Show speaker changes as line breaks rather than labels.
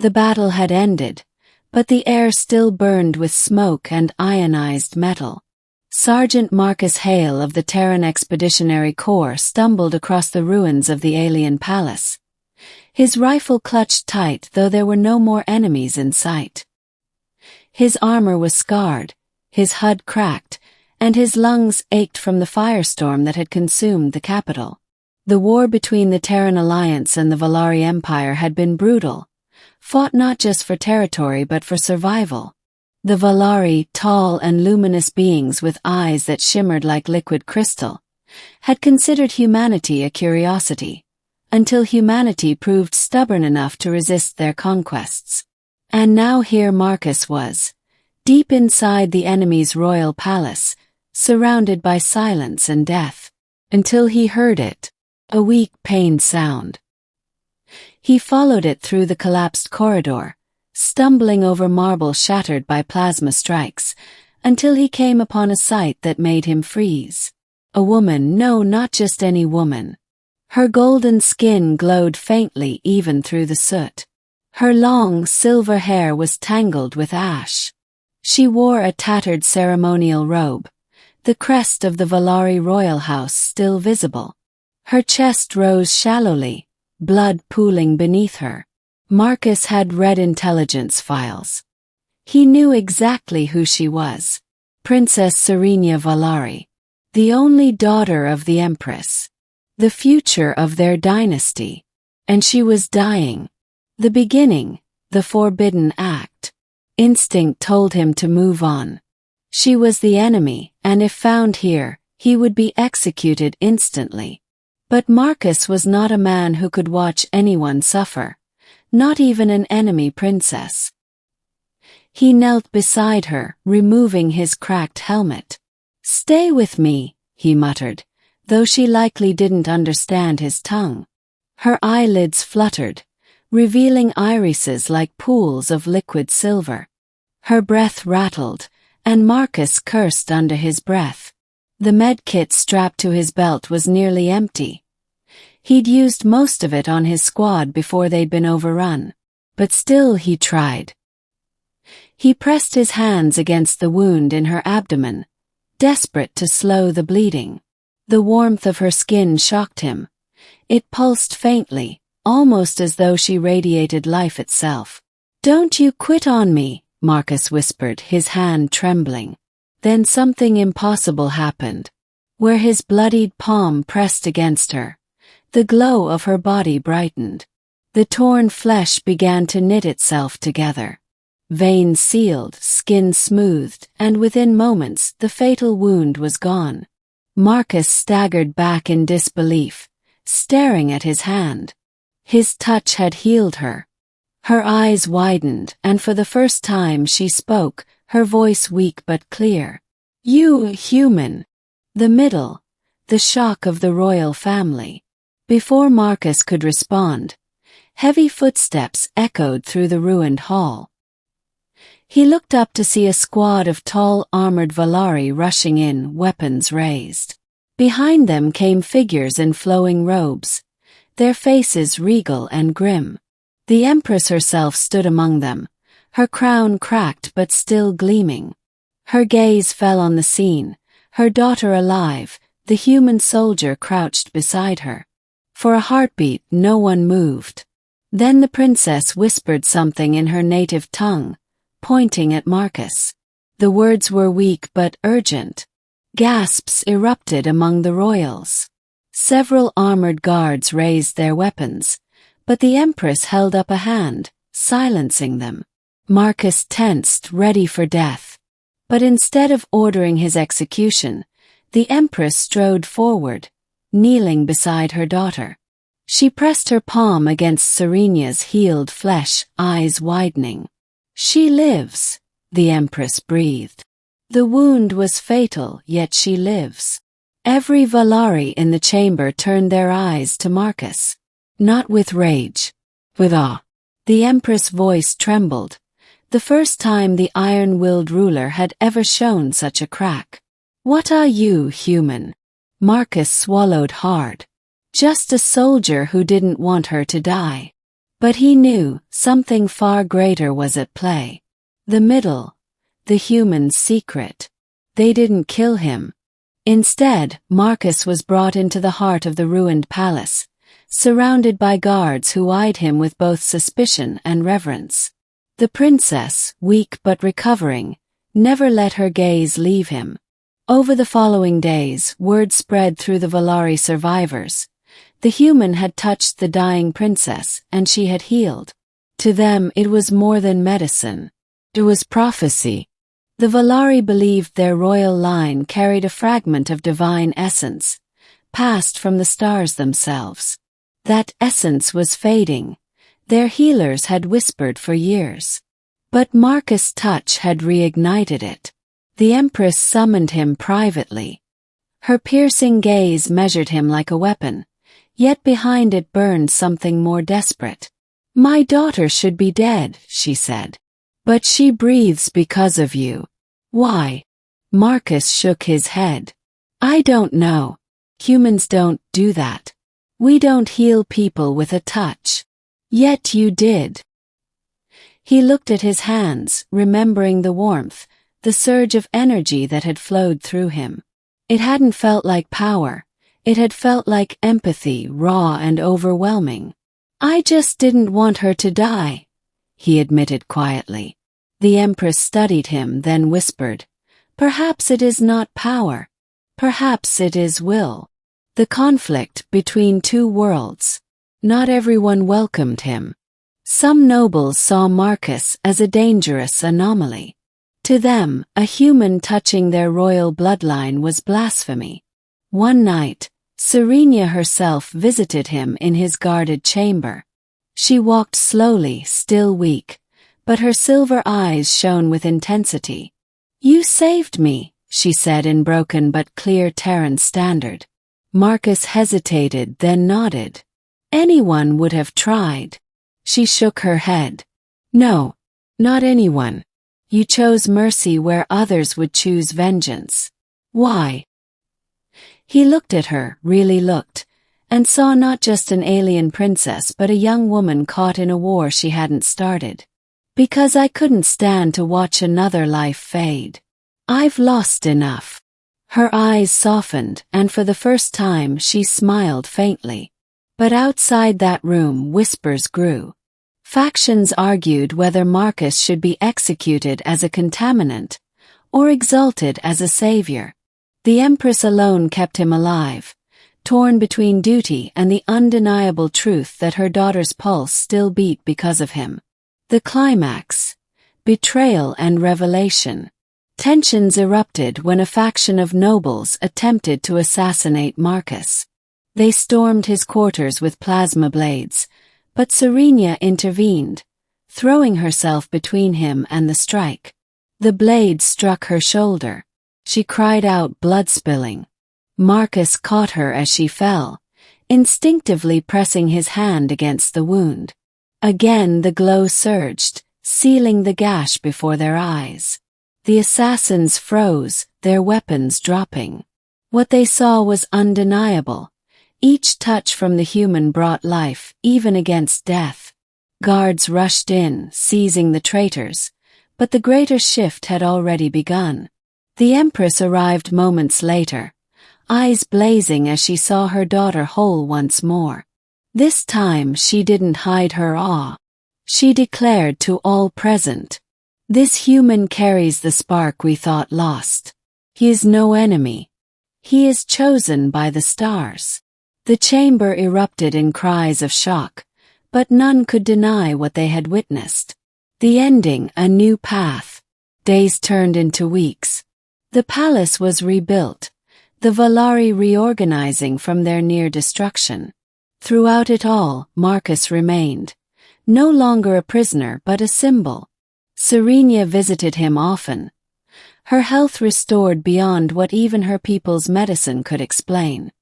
The battle had ended, but the air still burned with smoke and ionized metal. Sergeant Marcus Hale of the Terran Expeditionary Corps stumbled across the ruins of the alien palace. His rifle clutched tight, though there were no more enemies in sight. His armor was scarred, his HUD cracked, and his lungs ached from the firestorm that had consumed the capital. The war between the Terran Alliance and the Valari Empire had been brutal, fought not just for territory but for survival. The Valari, tall and luminous beings with eyes that shimmered like liquid crystal, had considered humanity a curiosity, until humanity proved stubborn enough to resist their conquests. And now here Marcus was, deep inside the enemy's royal palace, surrounded by silence and death, until he heard it, a weak, pained sound. He followed it through the collapsed corridor, stumbling over marble shattered by plasma strikes, until he came upon a sight that made him freeze. A woman, no, not just any woman. Her golden skin glowed faintly even through the soot. Her long, silver hair was tangled with ash. She wore a tattered ceremonial robe, the crest of the Valari royal house still visible. Her chest rose shallowly, blood pooling beneath her. Marcus had read intelligence files. He knew exactly who she was. Princess Serenia Valari, the only daughter of the Empress, the future of their dynasty. And she was dying. The beginning, the forbidden act. Instinct told him to move on. She was the enemy, and if found here, he would be executed instantly. But Marcus was not a man who could watch anyone suffer, not even an enemy princess. He knelt beside her, removing his cracked helmet. "Stay with me," he muttered, though she likely didn't understand his tongue. Her eyelids fluttered, revealing irises like pools of liquid silver. Her breath rattled, and Marcus cursed under his breath. The medkit strapped to his belt was nearly empty. He'd used most of it on his squad before they'd been overrun, but still he tried. He pressed his hands against the wound in her abdomen, desperate to slow the bleeding. The warmth of her skin shocked him. It pulsed faintly, almost as though she radiated life itself. "Don't you quit on me," Marcus whispered, his hand trembling. Then something impossible happened. Where his bloodied palm pressed against her, the glow of her body brightened. The torn flesh began to knit itself together. Veins sealed, skin smoothed, and within moments the fatal wound was gone. Marcus staggered back in disbelief, staring at his hand. His touch had healed her. Her eyes widened, and for the first time she spoke, her voice weak but clear. "You human." The middle, the shock of the royal family. Before Marcus could respond, heavy footsteps echoed through the ruined hall. He looked up to see a squad of tall armored Valari rushing in, weapons raised. Behind them came figures in flowing robes, their faces regal and grim. The Empress herself stood among them, her crown cracked but still gleaming. Her gaze fell on the scene, her daughter alive, the human soldier crouched beside her. For a heartbeat, no one moved. Then the princess whispered something in her native tongue, pointing at Marcus. The words were weak but urgent. Gasps erupted among the royals. Several armored guards raised their weapons, but the Empress held up a hand, silencing them. Marcus tensed, ready for death. But instead of ordering his execution, the Empress strode forward, kneeling beside her daughter. She pressed her palm against Serenia's healed flesh, eyes widening. "She lives," the Empress breathed. "The wound was fatal, yet she lives." Every Valari in the chamber turned their eyes to Marcus. Not with rage, with awe. The Empress' voice trembled, the first time the iron-willed ruler had ever shown such a crack. "What are you, human?" Marcus swallowed hard. "Just a soldier who didn't want her to die." But he knew something far greater was at play. The middle, the human's secret. They didn't kill him. Instead, Marcus was brought into the heart of the ruined palace, surrounded by guards who eyed him with both suspicion and reverence. The princess, weak but recovering, never let her gaze leave him. Over the following days, word spread through the Valari survivors. The human had touched the dying princess, and she had healed. To them, it was more than medicine. It was prophecy. The Valari believed their royal line carried a fragment of divine essence, passed from the stars themselves. That essence was fading. Their healers had whispered for years. But Marcus' touch had reignited it. The Empress summoned him privately. Her piercing gaze measured him like a weapon, yet behind it burned something more desperate. "My daughter should be dead," she said. "But she breathes because of you." "Why?" Marcus shook his head. "I don't know. Humans don't do that. We don't heal people with a touch. Yet you did." He looked at his hands, remembering the warmth, the surge of energy that had flowed through him. It hadn't felt like power. It had felt like empathy, raw and overwhelming. "I just didn't want her to die," he admitted quietly. The Empress studied him, then whispered, "Perhaps it is not power. Perhaps it is will." The conflict between two worlds. Not everyone welcomed him. Some nobles saw Marcus as a dangerous anomaly. To them, a human touching their royal bloodline was blasphemy. One night, Serenia herself visited him in his guarded chamber. She walked slowly, still weak, but her silver eyes shone with intensity. "You saved me," she said in broken but clear Terran standard. Marcus hesitated, then nodded. "Anyone would have tried." She shook her head. "No, not anyone. You chose mercy where others would choose vengeance. Why?" He looked at her, really looked, and saw not just an alien princess but a young woman caught in a war she hadn't started. "Because I couldn't stand to watch another life fade. I've lost enough." Her eyes softened, and for the first time she smiled faintly. But outside that room whispers grew. Factions argued whether Marcus should be executed as a contaminant, or exalted as a savior. The Empress alone kept him alive, torn between duty and the undeniable truth that her daughter's pulse still beat because of him. The climax. Betrayal and revelation. Tensions erupted when a faction of nobles attempted to assassinate Marcus. They stormed his quarters with plasma blades, but Serenia intervened, throwing herself between him and the strike. The blade struck her shoulder. She cried out, blood spilling. Marcus caught her as she fell, instinctively pressing his hand against the wound. Again the glow surged, sealing the gash before their eyes. The assassins froze, their weapons dropping. What they saw was undeniable. Each touch from the human brought life, even against death. Guards rushed in, seizing the traitors, but the greater shift had already begun. The Empress arrived moments later, eyes blazing as she saw her daughter whole once more. This time she didn't hide her awe. She declared to all present, "This human carries the spark we thought lost. He is no enemy. He is chosen by the stars." The chamber erupted in cries of shock, but none could deny what they had witnessed. The ending, a new path. Days turned into weeks. The palace was rebuilt, the Valari reorganizing from their near destruction. Throughout it all, Marcus remained, no longer a prisoner but a symbol. Serenia visited him often, her health restored beyond what even her people's medicine could explain.